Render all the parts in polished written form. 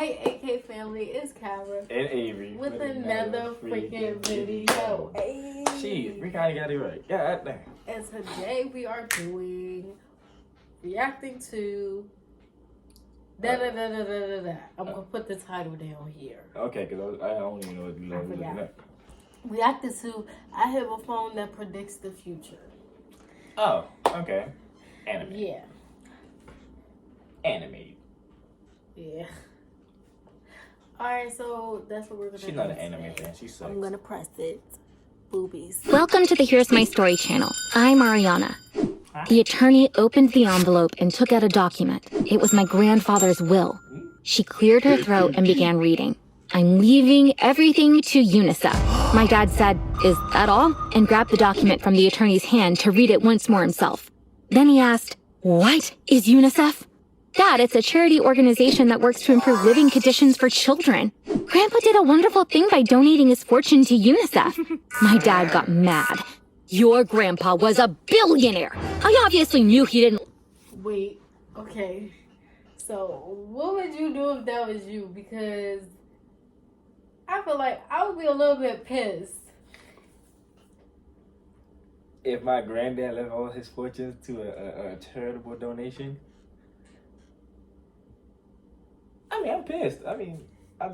Hey AK family, it's Kyra and Avery with another freaking video. Hey. Jeez, we kinda got it right. God damn. And today we are reacting to I'm gonna put the title down here. Okay, because I don't even know what you're looking at. Reacting to I have a phone that predicts the future. Oh, okay. Anime. Yeah. Animated. Yeah. Alright, so that's what we're gonna do. She's not an anime fan, she sucks. I'm gonna press it. Boobies. Welcome to the Here's My Story channel. I'm Ariana. The attorney opened the envelope and took out a document. It was my grandfather's will. She cleared her throat and began reading. I'm leaving everything to UNICEF. My dad said, "Is that all?" and grabbed the document from the attorney's hand to read it once more himself. Then he asked, "What is UNICEF?" "Dad, it's a charity organization that works to improve living conditions for children. Grandpa did a wonderful thing by donating his fortune to UNICEF." My dad got mad. "Your grandpa was a billionaire. I obviously knew he didn't..." Wait, okay. So, what would you do if that was you? Because I feel like I would be a little bit pissed. If my granddad left all his fortunes to a charitable donation, I mean, I'm pissed. I mean, I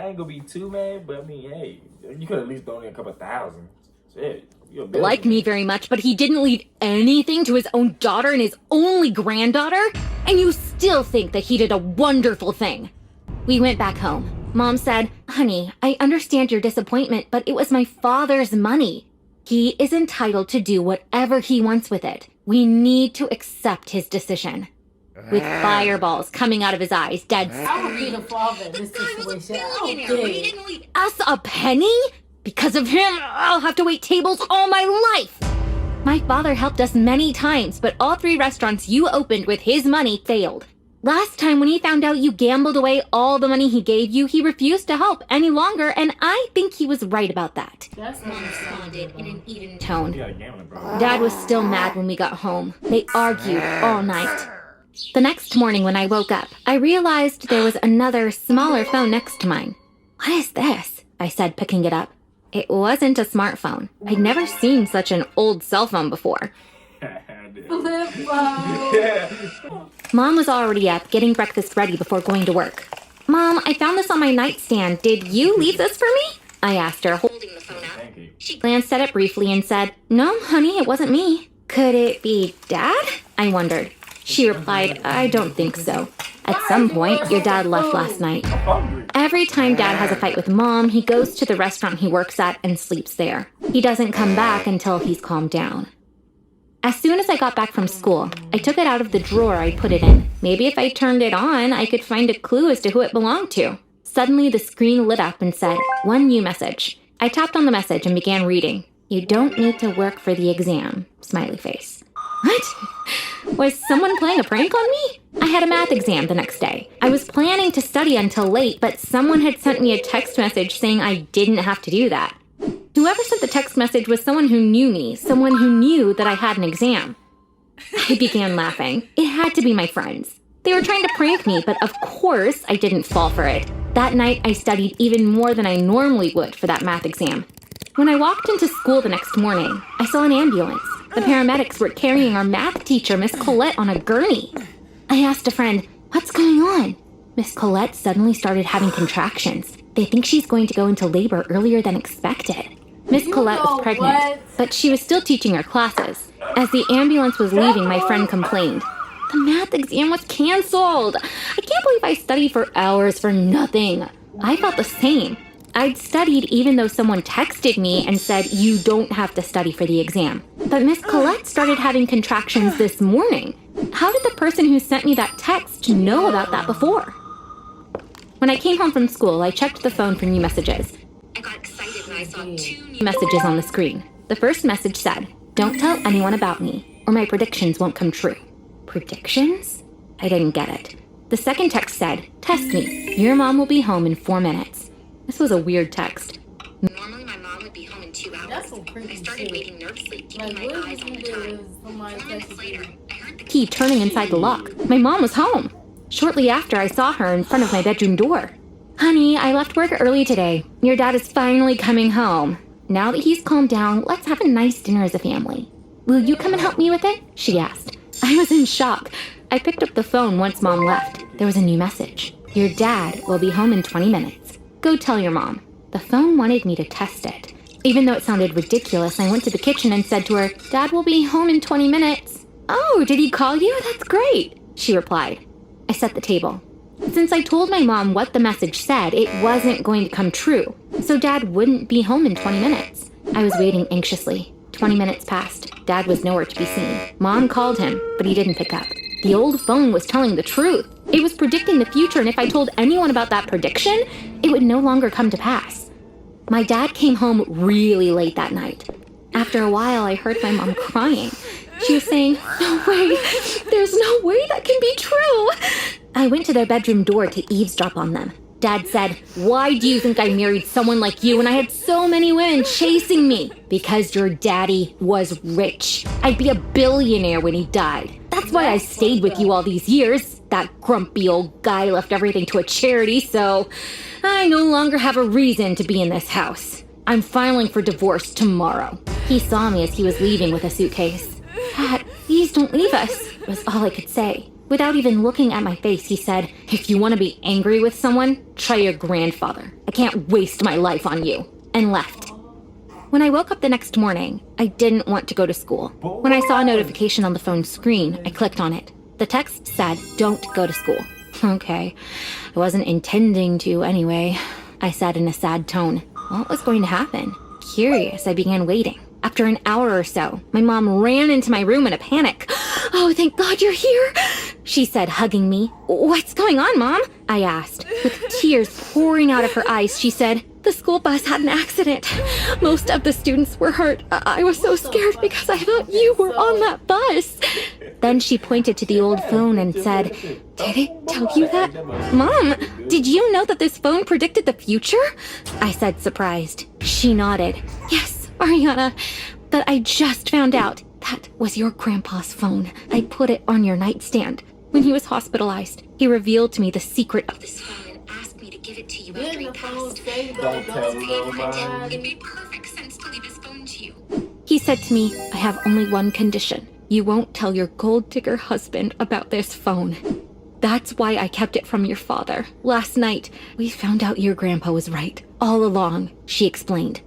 ain't gonna be too mad, but I mean, hey, you could at least donate a couple thousand. Shit, you're a billionaire. Like me very much, but he didn't leave anything to his own daughter and his only granddaughter? And you still think that he did a wonderful thing? We went back home. Mom said, "Honey, I understand your disappointment, but it was my father's money. He is entitled to do whatever he wants with it. We need to accept his decision." With fireballs coming out of his eyes, Dad said, I would be the father in this situation. "He didn't leave us a penny? Because of him, I'll have to wait tables all my life." My father helped us many times, but all 3 restaurants you opened with his money failed. Last time when he found out you gambled away all the money he gave you, he refused to help any longer, and I think he was right about that. That's Mom responded in an even tone. You got a gambling bro. Dad was still mad when we got home. They argued all night. The next morning when I woke up, I realized there was another smaller phone next to mine. "What is this?" I said, picking it up. It wasn't a smartphone. I'd never seen such an old cell phone before. flip phone. Mom was already up, getting breakfast ready before going to work. "Mom, I found this on my nightstand. Did you leave this for me?" I asked her, holding the phone out. She glanced at it briefly and said, "No, honey, it wasn't me." "Could it be Dad?" I wondered. She replied, "I don't think so. At some point, your dad left last night." Every time Dad has a fight with Mom, he goes to the restaurant he works at and sleeps there. He doesn't come back until he's calmed down. As soon as I got back from school, I took it out of the drawer I put it in. Maybe if I turned it on, I could find a clue as to who it belonged to. Suddenly, the screen lit up and said, "One new message." I tapped on the message and began reading. "You don't need to work for the exam." Smiley face. What? Was someone playing a prank on me? I had a math exam the next day. I was planning to study until late, but someone had sent me a text message saying I didn't have to do that. Whoever sent the text message was someone who knew me, someone who knew that I had an exam. I began laughing. It had to be my friends. They were trying to prank me, but of course I didn't fall for it. That night, I studied even more than I normally would for that math exam. When I walked into school the next morning, I saw an ambulance. The paramedics were carrying our math teacher, Miss Colette, on a gurney. I asked a friend, "What's going on?" Miss Colette suddenly started having contractions. They think she's going to go into labor earlier than expected. Miss Colette was pregnant, but she was still teaching her classes. As the ambulance was leaving, my friend complained. "The math exam was canceled. I can't believe I studied for hours for nothing." I felt the same. I'd studied even though someone texted me and said, "You don't have to study for the exam." But Miss Colette started having contractions this morning. How did the person who sent me that text know about that before? When I came home from school, I checked the phone for new messages. I got excited when I saw 2 new messages on the screen. The first message said, "Don't tell anyone about me, or my predictions won't come true." Predictions? I didn't get it. The second text said, "Test me. Your mom will be home in 4 minutes." This was a weird text. Normally my mom would be home in 2 hours. That's some creepy I started shit. waiting nervously, keeping Like, my what eyes if on you the did time. is somebody 4 minutes texted later, you? I heard the key turning inside the lock. My mom was home. Shortly after, I saw her in front of my bedroom door. Honey, I left work early today. Your dad is finally coming home. Now that he's calmed down, let's have a nice dinner as a family. Will you come and help me with it? She asked. I was in shock. I picked up the phone once Mom left. There was a new message. Your dad will be home in 20 minutes. Go tell your mom. The phone wanted me to test it. Even though it sounded ridiculous, I went to the kitchen and said to her, Dad will be home in 20 minutes. Oh, did he call you? That's great, she replied. I set the table. Since I told my mom what the message said, it wasn't going to come true. So Dad wouldn't be home in 20 minutes. I was waiting anxiously. 20 minutes passed. Dad was nowhere to be seen. Mom called him, but he didn't pick up. The old phone was telling the truth. It was predicting the future, and if I told anyone about that prediction, it would no longer come to pass. My dad came home really late that night. After a while, I heard my mom crying. She was saying, No way, there's no way that can be true. I went to their bedroom door to eavesdrop on them. Dad said, Why do you think I married someone like you when I had so many women chasing me? Because your daddy was rich. I'd be a billionaire when he died. That's why I stayed with you all these years. That grumpy old guy left everything to a charity, so I no longer have a reason to be in this house. I'm filing for divorce tomorrow. He saw me as he was leaving with a suitcase. Dad, please don't leave us, was all I could say. Without even looking at my face, he said, If you want to be angry with someone, try your grandfather. I can't waste my life on you, and left. When I woke up the next morning, I didn't want to go to school. When I saw a notification on the phone screen, I clicked on it. The text said, Don't go to school. Okay, I wasn't intending to anyway, I said in a sad tone. What was going to happen? Curious, I began waiting. After an hour or so, my mom ran into my room in a panic. Oh, thank God you're here, she said, hugging me. What's going on, Mom? I asked. With tears pouring out of her eyes, she said, The school bus had an accident. Most of the students were hurt. I was so scared because I thought you were on that bus. Then she pointed to the old phone and said, Did it tell you that? Mom, did you know that this phone predicted the future? I said, surprised. She nodded. Yes, Ariana, but I just found out that was your grandpa's phone. I put it on your nightstand. When he was hospitalized, he revealed to me the secret of this phone and asked me to give it to you after he passed. Don't tell nobody. It made perfect sense to leave his phone to you. He said to me, I have only one condition. You won't tell your gold digger husband about this phone. That's why I kept it from your father. Last night, we found out your grandpa was right. All along, she explained.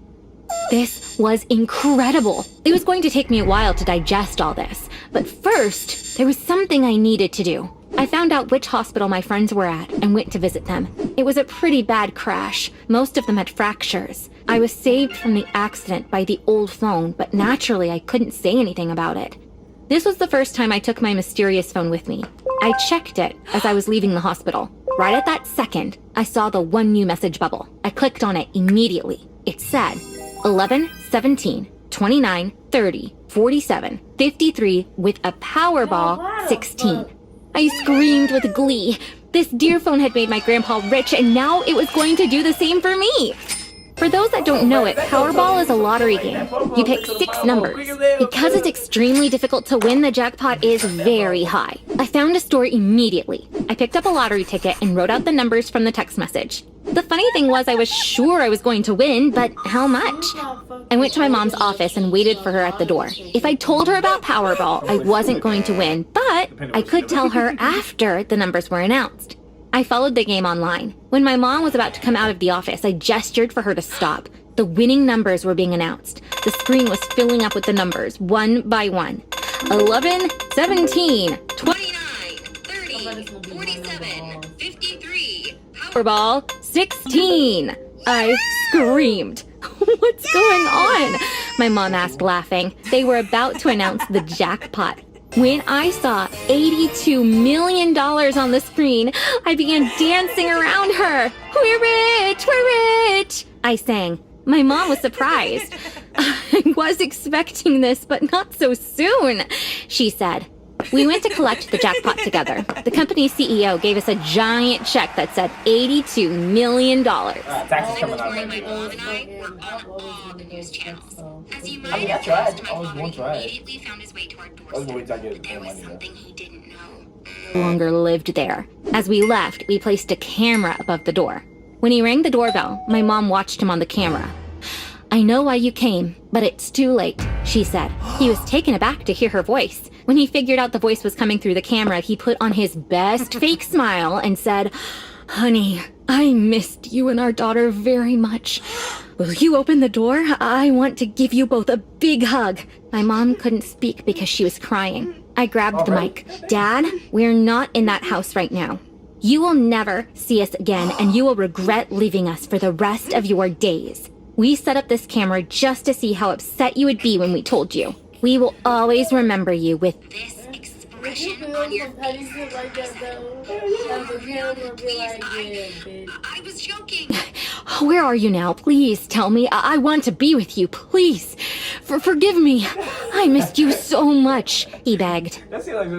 This was incredible. It was going to take me a while to digest all this. But first, there was something I needed to do. I found out which hospital my friends were at and went to visit them. It was a pretty bad crash. Most of them had fractures. I was saved from the accident by the old phone, but naturally I couldn't say anything about it. This was the first time I took my mysterious phone with me. I checked it as I was leaving the hospital. Right at that second, I saw the one new message bubble. I clicked on it immediately. It said, 11, 17, 29, 30, 47, 53 with a Powerball 16. I screamed with glee. This dear phone had made my grandpa rich, and now it was going to do the same for me. For those that don't know it, Powerball is a lottery game. You pick 6 numbers. Because it's extremely difficult to win, the jackpot is very high. I found a store immediately. I picked up a lottery ticket and wrote out the numbers from the text message. The funny thing was I was sure I was going to win, but how much? I went to my mom's office and waited for her at the door. If I told her about Powerball, I wasn't going to win, but I could tell her after the numbers were announced. I followed the game online. When my mom was about to come out of the office, I gestured for her to stop. The winning numbers were being announced. The screen was filling up with the numbers, one by one. 11, 17, 29, 30, 47, 53, Powerball 16. I screamed. What's going on? My mom asked, laughing. They were about to announce the jackpot. When I saw $82 million on the screen, I began dancing around her. We're rich, we're rich, I sang. My mom was surprised. I was expecting this, but not so soon, she said. We went to collect the jackpot together. The company's CEO gave us a giant check that said $82 million. Taxes coming out. My mom and I were on all the news channels. As you I might have tried. guessed, my I was father gonna try. immediately found his way to our I was doorstep. waiting till I get But there more was money, though. something he didn't know. no longer lived there. As we left, we placed a camera above the door. When he rang the doorbell, my mom watched him on the camera. "I know why you came, but it's too late," she said. He was taken aback to hear her voice. When he figured out the voice was coming through the camera, he put on his best fake smile and said, "Honey, I missed you and our daughter very much. Will you open the door? I want to give you both a big hug." My mom couldn't speak because she was crying. I grabbed the mic. "Dad, we're not in that house right now. You will never see us again, and you will regret leaving us for the rest of your days. We set up this camera just to see how upset you would be when we told you. We will always remember you with this expression on your face." "I was joking." "Where are you now? Please tell me. I want to be with you. Please. Forgive me. I missed you so much," he begged.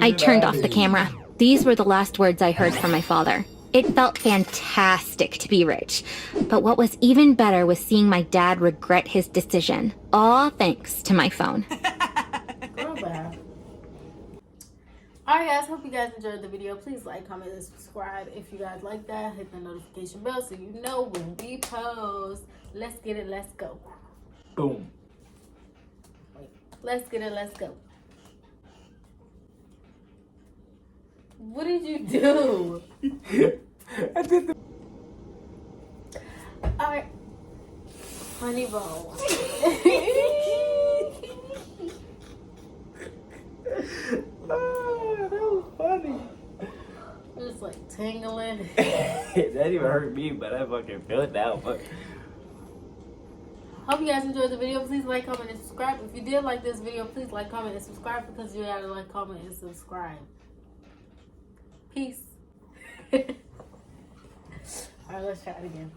I turned off the camera. These were the last words I heard from my father. It felt fantastic to be rich. But what was even better was seeing my dad regret his decision. All thanks to my phone. Alright guys, hope you guys enjoyed the video. Please like, comment, and subscribe if you guys like that. Hit the notification bell so you know when we post. Let's get it, let's go. Boom. Wait, let's get it, let's go. What did you do? I did the... Alright. Honey bone. Oh, that was funny. It's like tingling. That didn't even hurt me, but I fucking feel it now. But hope you guys enjoyed the video. Please like, comment, and subscribe. If you did like this video, please like, comment, and subscribe because you gotta like, comment, and subscribe. Peace. Alright, let's try it again.